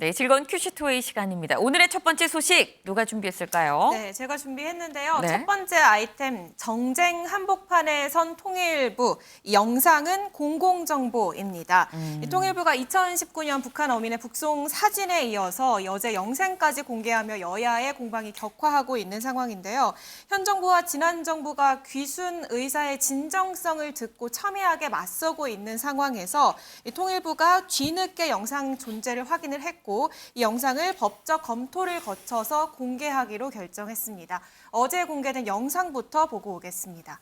네, 즐거운 큐시투웨이 시간입니다. 오늘의 첫 번째 소식 누가 준비했을까요? 네, 제가 준비했는데요. 네. 첫 번째 아이템, 정쟁 한복판에 선 통일부. 이 영상은 공공정보입니다. 이 통일부가 2019년 북한 어민의 북송 사진에 이어서 여제 영상까지 공개하며 여야의 공방이 격화하고 있는 상황인데요. 현 정부와 지난 정부가 귀순 의사의 진정성을 듣고 첨예하게 맞서고 있는 상황에서 이 통일부가 뒤늦게 영상 존재를 확인을 했고 이 영상을 법적 검토를 거쳐서 공개하기로 결정했습니다. 어제 공개된 영상부터 보고 오겠습니다.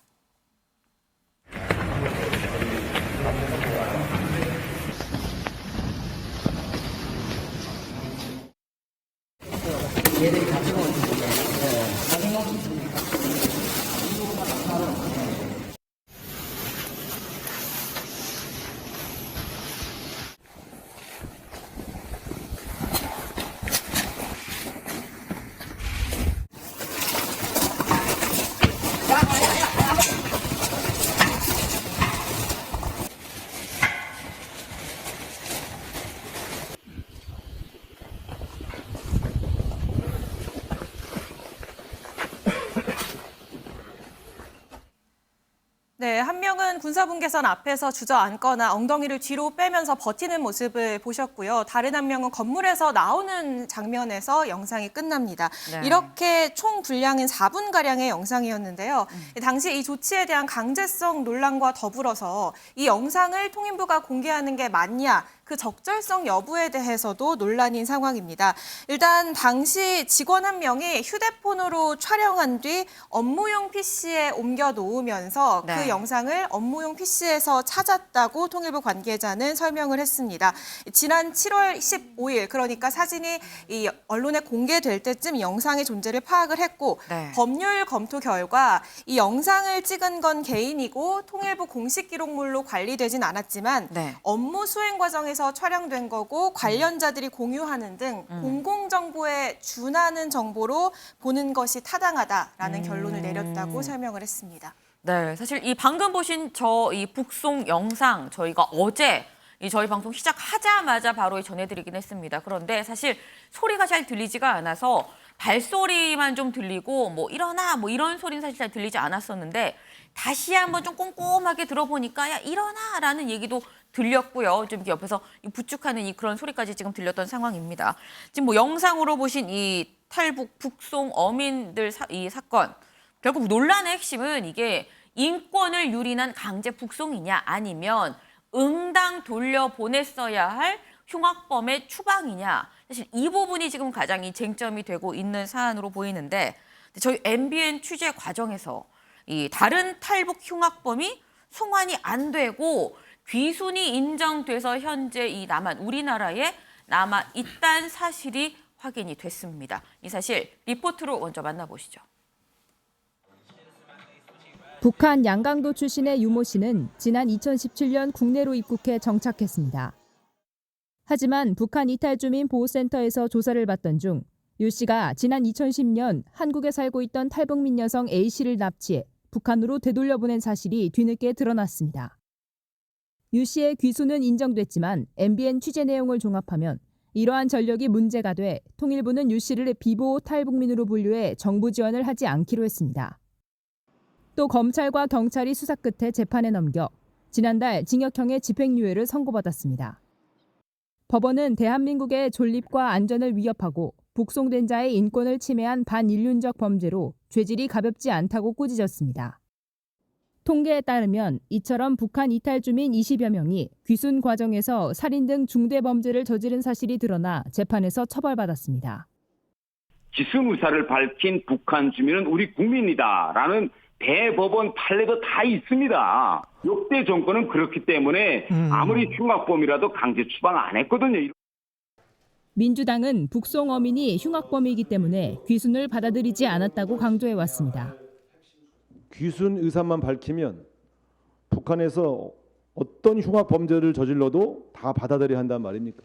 네, 한 명은 군사분계선 앞에서 주저앉거나 엉덩이를 뒤로 빼면서 버티는 모습을 보셨고요. 다른 한 명은 건물에서 나오는 장면에서 영상이 끝납니다. 네. 이렇게 총 분량은 4분가량의 영상이었는데요. 당시 이 조치에 대한 강제성 논란과 더불어서 이 영상을 통일부가 공개하는 게 맞냐, 그 적절성 여부에 대해서도 논란인 상황입니다. 일단 당시 직원 한 명이 휴대폰으로 촬영한 뒤 업무용 PC에 옮겨 놓으면서 네. 그 영상을 업무용 PC에서 찾았다고 통일부 관계자는 설명을 했습니다. 지난 7월 15일, 그러니까 사진이 이 언론에 공개될 때쯤 영상의 존재를 파악을 했고 네. 법률 검토 결과 이 영상을 찍은 건 개인이고 통일부 공식 기록물로 관리되진 않았지만 네. 업무 수행 과정에서 촬영된 거고 관련자들이 공유하는 등 공공정보에 준하는 정보로 보는 것이 타당하다라는 결론을 내렸다고 설명을 했습니다. 네, 사실 이 방금 보신 이 북송 영상 저희가 어제 저희 방송 시작하자마자 바로 전해드리긴 했습니다. 그런데 사실 소리가 잘 들리지가 않아서 발소리만 좀 들리고 뭐 일어나 뭐 이런 소리는 사실 잘 들리지 않았었는데 다시 한번 좀 꼼꼼하게 들어보니까 야 일어나라는 얘기도 들렸고요. 좀 옆에서 부축하는 그런 소리까지 지금 들렸던 상황입니다. 지금 뭐 영상으로 보신 이 탈북 북송 어민들 이 사건 결국 논란의 핵심은 이게 인권을 유린한 강제 북송이냐 아니면 응당 돌려보냈어야 할 흉악범의 추방이냐. 사실 이 부분이 지금 가장 쟁점이 되고 있는 사안으로 보이는데 저희 MBN 취재 과정에서 이 다른 탈북 흉악범이 송환이 안 되고 귀순이 인정돼서 현재 이 우리나라에 남아 있다는 사실이 확인이 됐습니다. 이 사실 리포트로 먼저 만나보시죠. 북한 양강도 출신의 유모 씨는 지난 2017년 국내로 입국해 정착했습니다. 하지만 북한 이탈주민 보호센터에서 조사를 받던 중 유 씨가 지난 2010년 한국에 살고 있던 탈북민 여성 A 씨를 납치해 북한으로 되돌려보낸 사실이 뒤늦게 드러났습니다. 유 씨의 귀순은 인정됐지만 MBN 취재 내용을 종합하면 이러한 전력이 문제가 돼 통일부는 유 씨를 비보호 탈북민으로 분류해 정부 지원을 하지 않기로 했습니다. 또 검찰과 경찰이 수사 끝에 재판에 넘겨 지난달 징역형의 집행유예를 선고받았습니다. 법원은 대한민국의 존립과 안전을 위협하고 북송된 자의 인권을 침해한 반인륜적 범죄로 죄질이 가볍지 않다고 꾸짖었습니다. 통계에 따르면 이처럼 북한 이탈 주민 20여 명이 귀순 과정에서 살인 등 중대 범죄를 저지른 사실이 드러나 재판에서 처벌받았습니다. 기순 의사를 밝힌 북한 주민은 우리 국민이다라는 대법원 판례도 다 있습니다. 역대 정권은 그렇기 때문에 아무리 흉악범이라도 강제 추방 안 했거든요. 민주당은 북송 어민이 흉악범이기 때문에 귀순을 받아들이지 않았다고 강조해왔습니다. 귀순 의사만 밝히면 북한에서 어떤 흉악 범죄를 저질러도 다 받아들여야 한단 말입니까?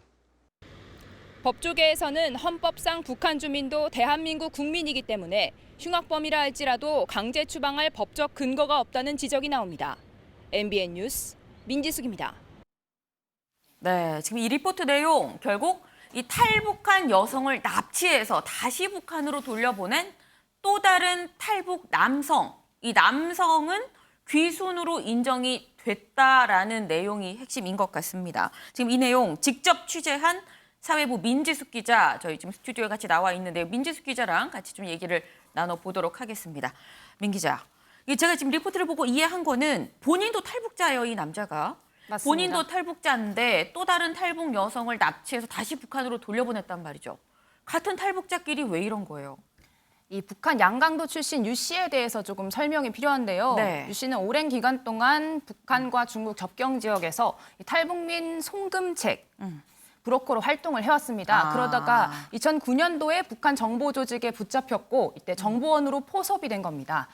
법조계에서는 헌법상 북한 주민도 대한민국 국민이기 때문에 흉악범이라 할지라도 강제 추방할 법적 근거가 없다는 지적이 나옵니다. MBN 뉴스 민지숙입니다. 네, 지금 이 리포트 내용 결국 이 탈북한 여성을 납치해서 다시 북한으로 돌려보낸 또 다른 탈북 남성. 이 남성은 귀순으로 인정이 됐다라는 내용이 핵심인 것 같습니다. 지금 이 내용 직접 취재한 사회부 민지숙 기자, 저희 지금 스튜디오에 같이 나와 있는데요. 민지숙 기자랑 같이 좀 얘기를 나눠보도록 하겠습니다. 민 기자, 제가 지금 리포트를 보고 이해한 거는 본인도 탈북자예요, 이 남자가. 맞습니다. 본인도 탈북자인데 또 다른 탈북 여성을 납치해서 다시 북한으로 돌려보냈단 말이죠. 같은 탈북자끼리 왜 이런 거예요? 이 북한 양강도 출신 유 씨에 대해서 조금 설명이 필요한데요. 네. 유 씨는 오랜 기간 동안 북한과 중국 접경 지역에서 이 탈북민 송금책 브로커로 활동을 해왔습니다. 아. 그러다가 2009년도에 북한 정보조직에 붙잡혔고 이때 정보원으로 포섭이 된 겁니다.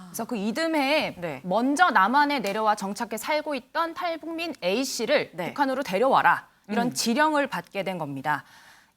그래서 그 이듬해에 네. 먼저 남한에 내려와 정착해 살고 있던 탈북민 A 씨를 네. 북한으로 데려와라 이런 지령을 받게 된 겁니다.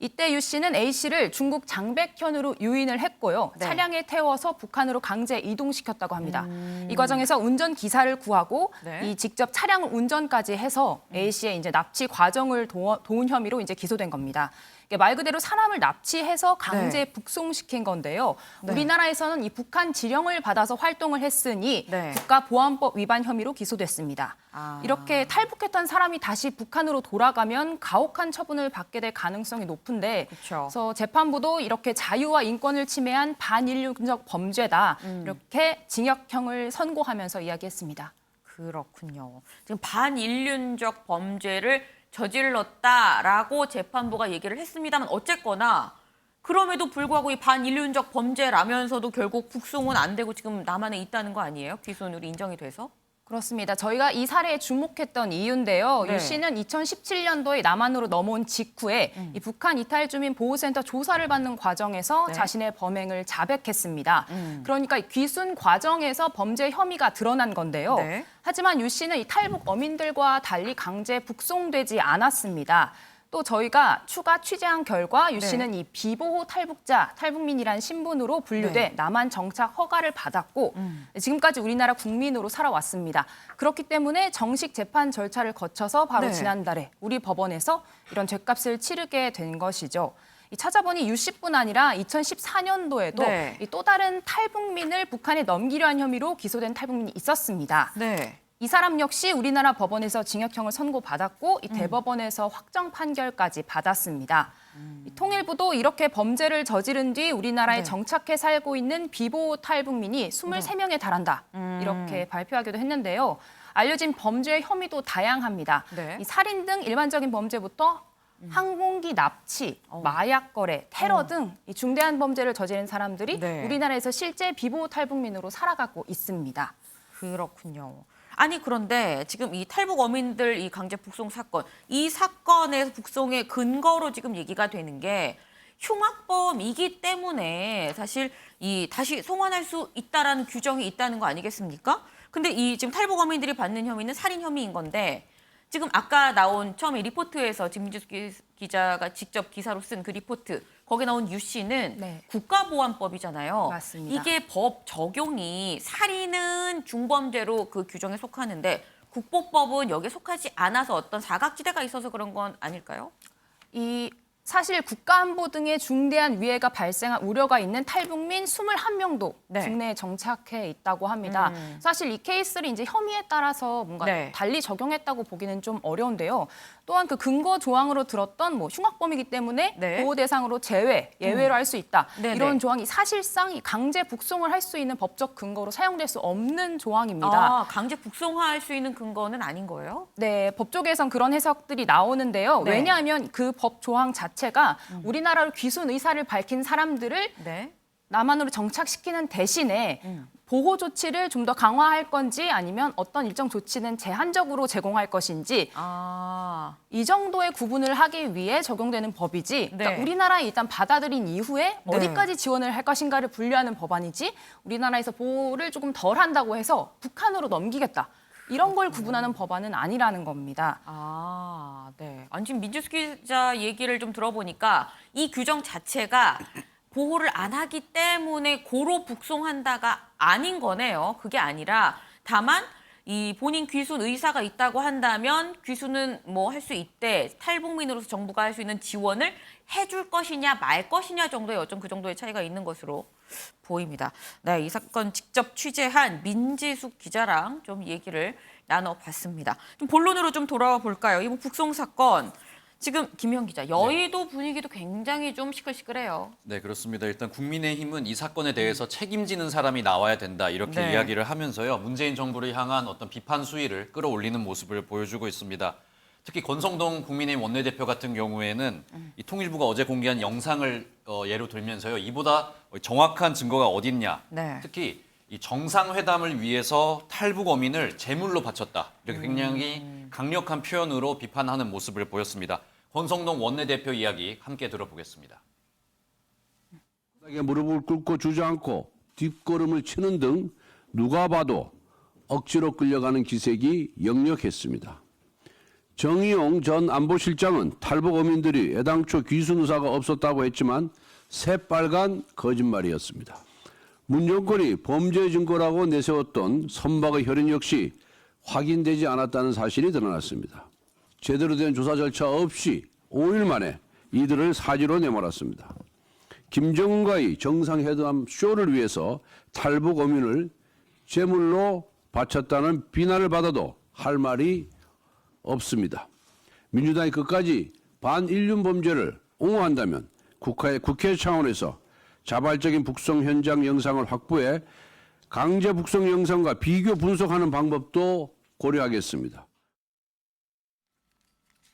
이때 유 씨는 A 씨를 중국 장백현으로 유인을 했고요. 네. 차량에 태워서 북한으로 강제 이동시켰다고 합니다. 이 과정에서 운전 기사를 구하고 네. 이 직접 차량을 운전까지 해서 A 씨의 이제 납치 과정을 도운 혐의로 이제 기소된 겁니다. 이게 말 그대로 사람을 납치해서 강제 북송시킨 건데요. 네. 우리나라에서는 이 북한 지령을 받아서 활동을 했으니 네. 국가보안법 위반 혐의로 기소됐습니다. 아. 이렇게 탈북했던 사람이 다시 북한으로 돌아가면 가혹한 처분을 받게 될 가능성이 높은데 그쵸. 그래서 재판부도 이렇게 자유와 인권을 침해한 반인륜적 범죄다 이렇게 징역형을 선고하면서 이야기했습니다. 그렇군요. 지금 반인륜적 범죄를 저질렀다라고 재판부가 얘기를 했습니다만 어쨌거나 그럼에도 불구하고 이 반인륜적 범죄라면서도 결국 북송은 안 되고 지금 남한에 있다는 거 아니에요? 귀순으로 인정이 돼서? 그렇습니다. 저희가 이 사례에 주목했던 이유인데요. 네. 유 씨는 2017년도에 남한으로 넘어온 직후에 이 북한 이탈 주민 보호센터 조사를 받는 과정에서 네. 자신의 범행을 자백했습니다. 그러니까 이 귀순 과정에서 범죄 혐의가 드러난 건데요. 네. 하지만 유 씨는 이 탈북 어민들과 달리 강제 북송되지 않았습니다. 또 저희가 추가 취재한 결과 유 씨는 이 비보호 탈북자, 탈북민이란 신분으로 분류돼 남한 정착 허가를 받았고 지금까지 우리나라 국민으로 살아왔습니다. 그렇기 때문에 정식 재판 절차를 거쳐서 바로 네. 지난달에 우리 법원에서 이런 죗값을 치르게 된 것이죠. 이 찾아보니 유 씨뿐 아니라 2014년도에도 네. 이 또 다른 탈북민을 북한에 넘기려 한 혐의로 기소된 탈북민이 있었습니다. 네. 이 사람 역시 우리나라 법원에서 징역형을 선고받았고 이 대법원에서 확정 판결까지 받았습니다. 이 통일부도 이렇게 범죄를 저지른 뒤 우리나라에 네. 정착해 살고 있는 비보호 탈북민이 23명에 달한다. 이렇게 발표하기도 했는데요. 알려진 범죄 혐의도 다양합니다. 네. 이 살인 등 일반적인 범죄부터 항공기 납치, 마약 거래, 테러 등 이 중대한 범죄를 저지른 사람들이 네. 우리나라에서 실제 비보호 탈북민으로 살아가고 있습니다. 그렇군요. 아니 그런데 지금 이 탈북 어민들 이 강제 북송 사건, 이 사건의 북송의 근거로 지금 얘기가 되는 게 흉악범이기 때문에 사실 이 다시 송환할 수 있다라는 규정이 있다는 거 아니겠습니까? 근데 이 지금 탈북 어민들이 받는 혐의는 살인 혐의인 건데 지금 아까 나온 처음에 리포트에서 김민주 기자가 직접 기사로 쓴 그 리포트 거기에 나온 유 씨는 네. 국가보안법이잖아요. 맞습니다. 이게 법 적용이 살인은 중범죄로 그 규정에 속하는데 국보법은 여기에 속하지 않아서 어떤 사각지대가 있어서 그런 건 아닐까요? 이 사실 국가안보 등의 중대한 위해가 발생할 우려가 있는 탈북민 21명도 네. 국내에 정착해 있다고 합니다. 사실 이 케이스를 이제 혐의에 따라서 뭔가 네. 달리 적용했다고 보기는 좀 어려운데요. 또한 그 근거 조항으로 들었던 뭐 흉악범이기 때문에 네. 보호 대상으로 제외, 예외로 할 수 있다. 네네. 이런 조항이 사실상 이 강제 북송을 할 수 있는 법적 근거로 사용될 수 없는 조항입니다. 아, 강제 북송할 수 있는 근거는 아닌 거예요? 네, 법조계에선 그런 해석들이 나오는데요. 네. 왜냐하면 그 법 조항 자체가 우리나라로 귀순 의사를 밝힌 사람들을 네. 남한으로 정착시키는 대신에 보호 조치를 좀 더 강화할 건지 아니면 어떤 일정 조치는 제한적으로 제공할 것인지 아, 이 정도의 구분을 하기 위해 적용되는 법이지 그러니까 네. 우리나라에 일단 받아들인 이후에 네. 어디까지 지원을 할 것인가를 분류하는 법안이지 우리나라에서 보호를 조금 덜 한다고 해서 북한으로 넘기겠다. 이런 걸 구분하는 법안은 아니라는 겁니다. 아, 네. 아니, 지금 민주숙 기자 얘기를 좀 들어보니까 이 규정 자체가 보호를 안 하기 때문에 고로 북송한다가 아닌 거네요. 그게 아니라 다만 이 본인 귀순 의사가 있다고 한다면 귀순은 뭐 할 수 있대. 탈북민으로서 정부가 할 수 있는 지원을 해줄 것이냐 말 것이냐 정도의 어떤 그 정도의 차이가 있는 것으로 보입니다. 네, 이 사건 직접 취재한 민지숙 기자랑 좀 얘기를 나눠봤습니다. 좀 본론으로 좀 돌아와 볼까요? 이 북송 사건. 지금 김현 기자, 여의도 분위기도 굉장히 좀 시끌시끌해요. 네, 그렇습니다. 일단 국민의힘은 이 사건에 대해서 책임지는 사람이 나와야 된다 이렇게 네. 이야기를 하면서요. 문재인 정부를 향한 어떤 비판 수위를 끌어올리는 모습을 보여주고 있습니다. 특히 권성동 국민의힘 원내대표 같은 경우에는 이 통일부가 어제 공개한 영상을 예로 들면서요. 이보다 정확한 증거가 어딨냐. 네. 특히 이 정상회담을 위해서 탈북 어민을 제물로 바쳤다. 이렇게 굉장히 강력한 표현으로 비판하는 모습을 보였습니다. 권성동 원내대표 이야기 함께 들어보겠습니다. 무릎을 꿇고 주저앉고 뒷걸음을 치는 등 누가 봐도 억지로 끌려가는 기색이 역력했습니다. 정의용 전 안보실장은 탈북 어민들이 애당초 귀순 의사가 없었다고 했지만 새빨간 거짓말이었습니다. 문 정권이 범죄 증거라고 내세웠던 선박의 혈흔 역시 확인되지 않았다는 사실이 드러났습니다. 제대로 된 조사 절차 없이 5일 만에 이들을 사지로 내몰았습니다. 김정은과의 정상회담 쇼를 위해서 탈북 어민을 제물로 바쳤다는 비난을 받아도 할 말이 없습니다. 민주당이 끝까지 반인륜 범죄를 옹호한다면 국회 차원에서 자발적인 북송 현장 영상을 확보해 강제 북송 영상과 비교 분석하는 방법도 고려하겠습니다.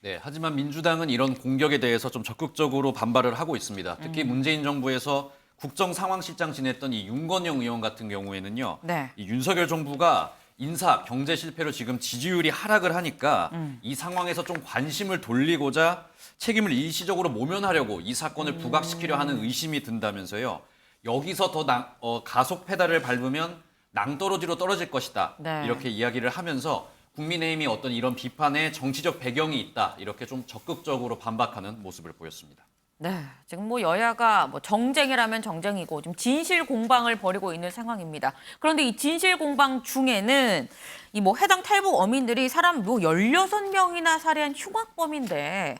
네, 하지만 민주당은 이런 공격에 대해서 좀 적극적으로 반발을 하고 있습니다. 특히 문재인 정부에서 국정상황실장 지냈던 이 윤건영 의원 같은 경우에는요. 네. 이 윤석열 정부가 인사, 경제 실패로 지금 지지율이 하락을 하니까 이 상황에서 좀 관심을 돌리고자 책임을 일시적으로 모면하려고 이 사건을 부각시키려 하는 의심이 든다면서요. 여기서 더 가속 페달을 밟으면 낭떠러지로 떨어질 것이다. 네. 이렇게 이야기를 하면서 국민의힘이 어떤 이런 비판에 정치적 배경이 있다. 이렇게 좀 적극적으로 반박하는 모습을 보였습니다. 네, 지금 뭐 여야가 뭐 정쟁이라면 정쟁이고 좀 진실 공방을 벌이고 있는 상황입니다. 그런데 이 진실 공방 중에는 이 뭐 해당 탈북 어민들이 사람 뭐 16명이나 살해한 흉악범인데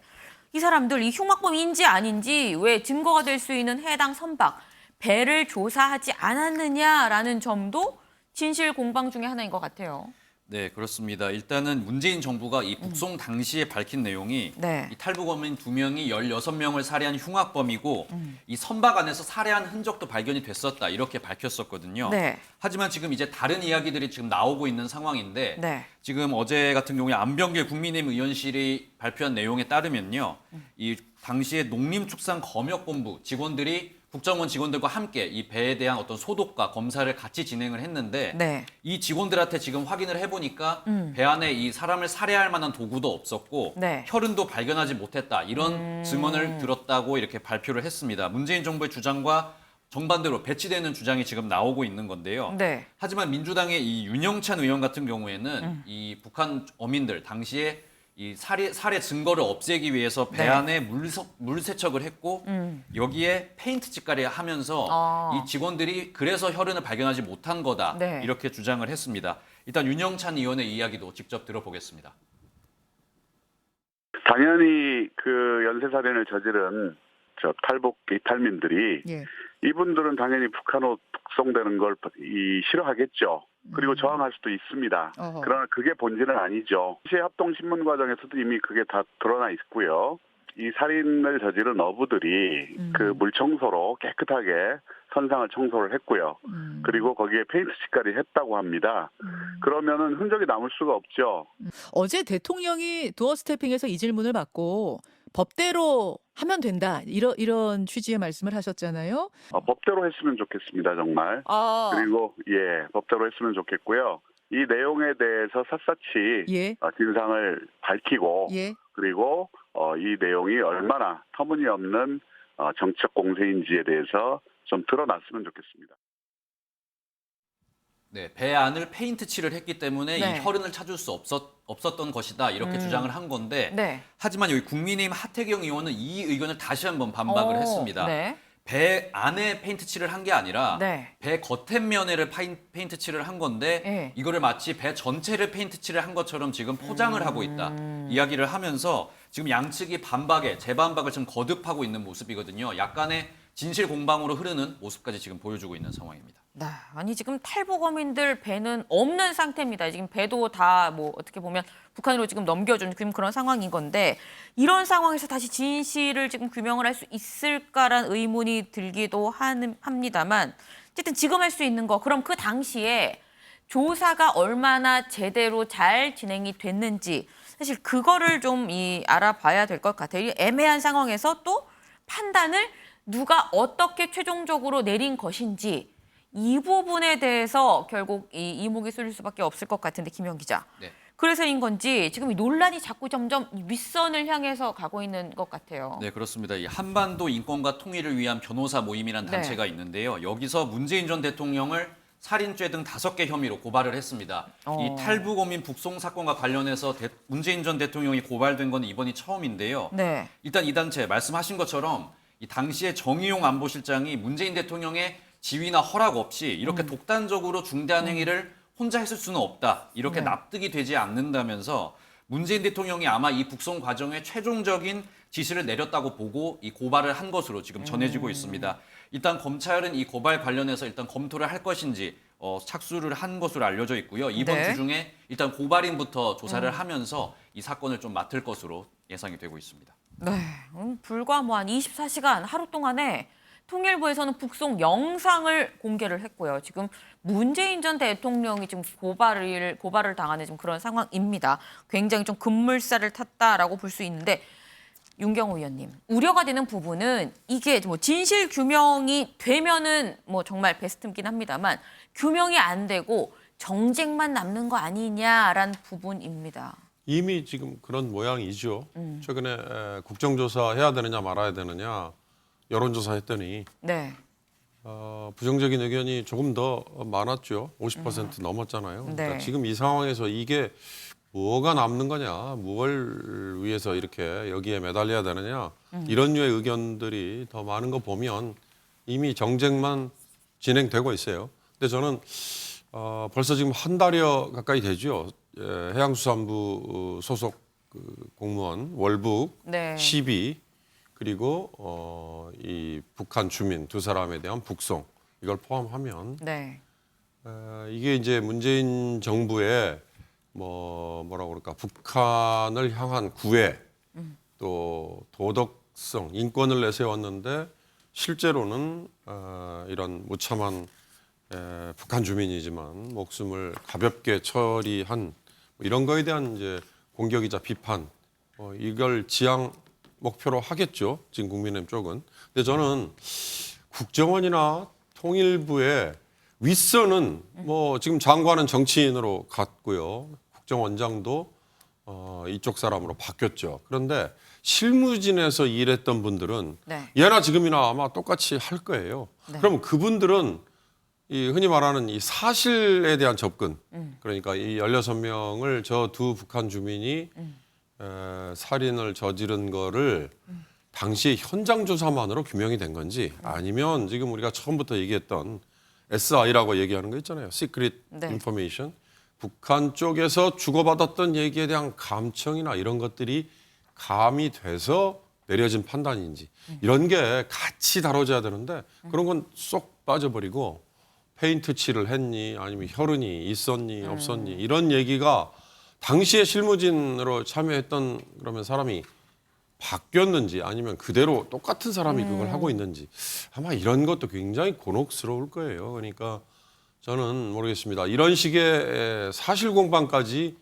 이 사람들 이 흉악범인지 아닌지 왜 증거가 될 수 있는 해당 선박 배를 조사하지 않았느냐라는 점도 진실 공방 중에 하나인 것 같아요. 네, 그렇습니다. 일단은 문재인 정부가 이 북송 당시에 밝힌 내용이 네. 이 탈북 어민 2명이 16명을 살해한 흉악범이고 이 선박 안에서 살해한 흔적도 발견이 됐었다. 이렇게 밝혔었거든요. 네. 하지만 지금 이제 다른 이야기들이 지금 나오고 있는 상황인데 네. 지금 어제 같은 경우에 안병길 국민의힘 의원실이 발표한 내용에 따르면요. 이 당시에 농림축산검역본부 직원들이 국정원 직원들과 함께 이 배에 대한 어떤 소독과 검사를 같이 진행을 했는데 네. 이 직원들한테 지금 확인을 해보니까 배 안에 이 사람을 살해할 만한 도구도 없었고 네. 혈흔도 발견하지 못했다. 이런 증언을 들었다고 이렇게 발표를 했습니다. 문재인 정부의 주장과 정반대로 배치되는 주장이 지금 나오고 있는 건데요. 네. 하지만 민주당의 이 윤영찬 의원 같은 경우에는 이 북한 어민들 당시에 이 살해 증거를 없애기 위해서 배 네. 안에 물 세척을 했고 여기에 페인트 칠까지 하면서 이 직원들이 그래서 혈흔을 발견하지 못한 거다. 네. 이렇게 주장을 했습니다. 일단 윤영찬 의원의 이야기도 직접 들어보겠습니다. 당연히 그 연쇄살인을 저지른 탈북 이탈민들이 이분들은 당연히 북한으로 북송되는 걸 싫어하겠죠. 그리고 저항할 수도 있습니다. 그러나 그게 본질은 아니죠. 시의 합동 신문 과정에서도 이미 그게 다 드러나 있고요. 이 살인을 저지른 어부들이 그 물청소로 깨끗하게 선상을 청소를 했고요. 그리고 거기에 페인트 칠까지 했다고 합니다. 그러면은 흔적이 남을 수가 없죠. 어제 대통령이 도어 스태핑에서 이 질문을 받고 법대로 하면 된다 이런 취지의 말씀을 하셨잖아요. 법대로 했으면 좋겠습니다, 정말. 그리고 법대로 했으면 좋겠고요. 이 내용에 대해서 샅샅이 진상을 밝히고 그리고 이 내용이 얼마나 터무니없는 정치적 공세인지에 대해서 좀 드러났으면 좋겠습니다. 네, 배 안을 페인트 칠을 했기 때문에 네. 이 혈흔을 찾을 수 없었던 것이다. 이렇게 주장을 한 건데 네. 하지만 여기 국민의힘 하태경 의원은 이 의견을 다시 한번 반박을 했습니다. 네. 배 안에 페인트 칠을 한 게 아니라 네. 배 겉면에를 페인트 칠을 한 건데 네. 이거를 마치 배 전체를 페인트 칠을 한 것처럼 지금 포장을 하고 있다. 이야기를 하면서 지금 양측이 반박에 재반박을 지금 거듭하고 있는 모습이거든요. 약간의 진실 공방으로 흐르는 모습까지 지금 보여주고 있는 상황입니다. 네, 아니 지금 탈북어민들 배는 없는 상태입니다. 지금 배도 다 뭐 어떻게 보면 북한으로 지금 넘겨준 지금 그런 상황인 건데 이런 상황에서 다시 진실을 지금 규명을 할 수 있을까라는 의문이 들기도 합니다만 어쨌든 지금 할 수 있는 거 그럼 그 당시에 조사가 얼마나 제대로 잘 진행이 됐는지 사실 그거를 좀 알아봐야 될 것 같아요. 이 애매한 상황에서 또 판단을 누가 어떻게 최종적으로 내린 것인지 이 부분에 대해서 결국 이 이목이 쏠릴 수밖에 없을 것 같은데 김영 기자. 네. 그래서인 건지 지금 이 논란이 자꾸 점점 윗선을 향해서 가고 있는 것 같아요. 네, 그렇습니다. 이 한반도 인권과 통일을 위한 변호사 모임이란 단체가 네. 있는데요. 여기서 문재인 전 대통령을 살인죄 등 5개 혐의로 고발을 했습니다. 이 탈북어민 북송 사건과 관련해서 문재인 전 대통령이 고발된 건 이번이 처음인데요. 네. 일단 이 단체 말씀하신 것처럼 이 당시에 정의용 안보실장이 문재인 대통령의 지위나 허락 없이 이렇게 독단적으로 중대한 행위를 혼자 했을 수는 없다. 이렇게 네. 납득이 되지 않는다면서 문재인 대통령이 아마 이 북송 과정에 최종적인 지시를 내렸다고 보고 이 고발을 한 것으로 지금 전해지고 있습니다. 일단 검찰은 이 고발 관련해서 일단 검토를 할 것인지 착수를 한 것으로 알려져 있고요. 이번 네. 주 중에 일단 고발인부터 조사를 하면서 이 사건을 좀 맡을 것으로 예상이 되고 있습니다. 네. 불과 뭐 한 24시간 하루 동안에 통일부에서는 북송 영상을 공개를 했고요. 지금 문재인 전 대통령이 지금 고발을 당하는 지금 그런 상황입니다. 굉장히 좀 급물살을 탔다라고 볼 수 있는데 윤경호 의원님 우려가 되는 부분은 이게 뭐 진실 규명이 되면은 뭐 정말 베스트긴 합니다만 규명이 안 되고 정쟁만 남는 거 아니냐라는 부분입니다. 이미 지금 그런 모양이죠. 최근에 국정조사 해야 되느냐 말아야 되느냐 여론조사 했더니 네. 부정적인 의견이 조금 더 많았죠. 50% 넘었잖아요. 네. 그러니까 지금 이 상황에서 이게 뭐가 남는 거냐, 무엇을 위해서 이렇게 여기에 매달려야 되느냐 이런 류의 의견들이 더 많은 거 보면 이미 정쟁만 진행되고 있어요. 근데 저는 벌써 지금 한 달여 가까이 되죠. 해양수산부 소속 공무원 월북 네. 시비 그리고 이 북한 주민 2사람에 대한 북송 이걸 포함하면 네. 이게 이제 문재인 정부의 뭐라고 그럴까 북한을 향한 구애 또 도덕성 인권을 내세웠는데 실제로는 이런 무참한 북한 주민이지만 목숨을 가볍게 처리한 이런 거에 대한 이제 공격이자 비판 이걸 지향 목표로 하겠죠. 지금 국민의힘 쪽은. 근데 저는 국정원이나 통일부의 윗선은 뭐 지금 장관은 정치인으로 갔고요. 국정원장도 이쪽 사람으로 바뀌었죠. 그런데 실무진에서 일했던 분들은 네. 예나 지금이나 아마 똑같이 할 거예요. 네. 그럼 그분들은 이 흔히 말하는 이 사실에 대한 접근, 그러니까 이 16명을 저 두 북한 주민이 살인을 저지른 거를 당시 현장 조사만으로 규명이 된 건지 아니면 지금 우리가 처음부터 얘기했던 SI라고 얘기하는 거 있잖아요. Secret 네. Information. 북한 쪽에서 주고받았던 얘기에 대한 감청이나 이런 것들이 가미 돼서 내려진 판단인지 이런 게 같이 다뤄져야 되는데 그런 건 쏙 빠져버리고 페인트 칠을 했니 아니면 혈흔이 있었니 없었니 이런 얘기가 당시에 실무진으로 참여했던 그러면 사람이 바뀌었는지 아니면 그대로 똑같은 사람이 그걸 하고 있는지 아마 이런 것도 굉장히 곤혹스러울 거예요. 그러니까 저는 모르겠습니다. 이런 식의 사실 공방까지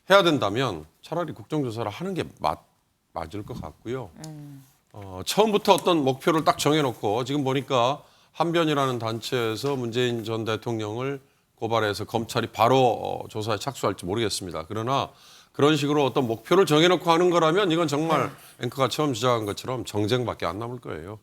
해야 된다면 차라리 국정조사를 하는 게 맞을 것 같고요. 처음부터 어떤 목표를 딱 정해놓고 지금 보니까 한변이라는 단체에서 문재인 전 대통령을 고발해서 검찰이 바로 조사에 착수할지 모르겠습니다. 그러나 그런 식으로 어떤 목표를 정해놓고 하는 거라면 이건 정말 앵커가 처음 지적한 것처럼 정쟁밖에 안 남을 거예요.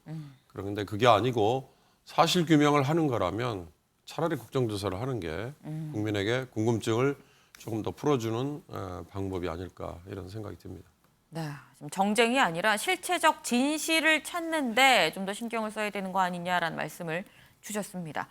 그런데 그게 아니고 사실 규명을 하는 거라면 차라리 국정조사를 하는 게 국민에게 궁금증을 조금 더 풀어주는 방법이 아닐까 이런 생각이 듭니다. 네, 지금 정쟁이 아니라 실체적 진실을 찾는데 좀 더 신경을 써야 되는 거 아니냐라는 말씀을 주셨습니다.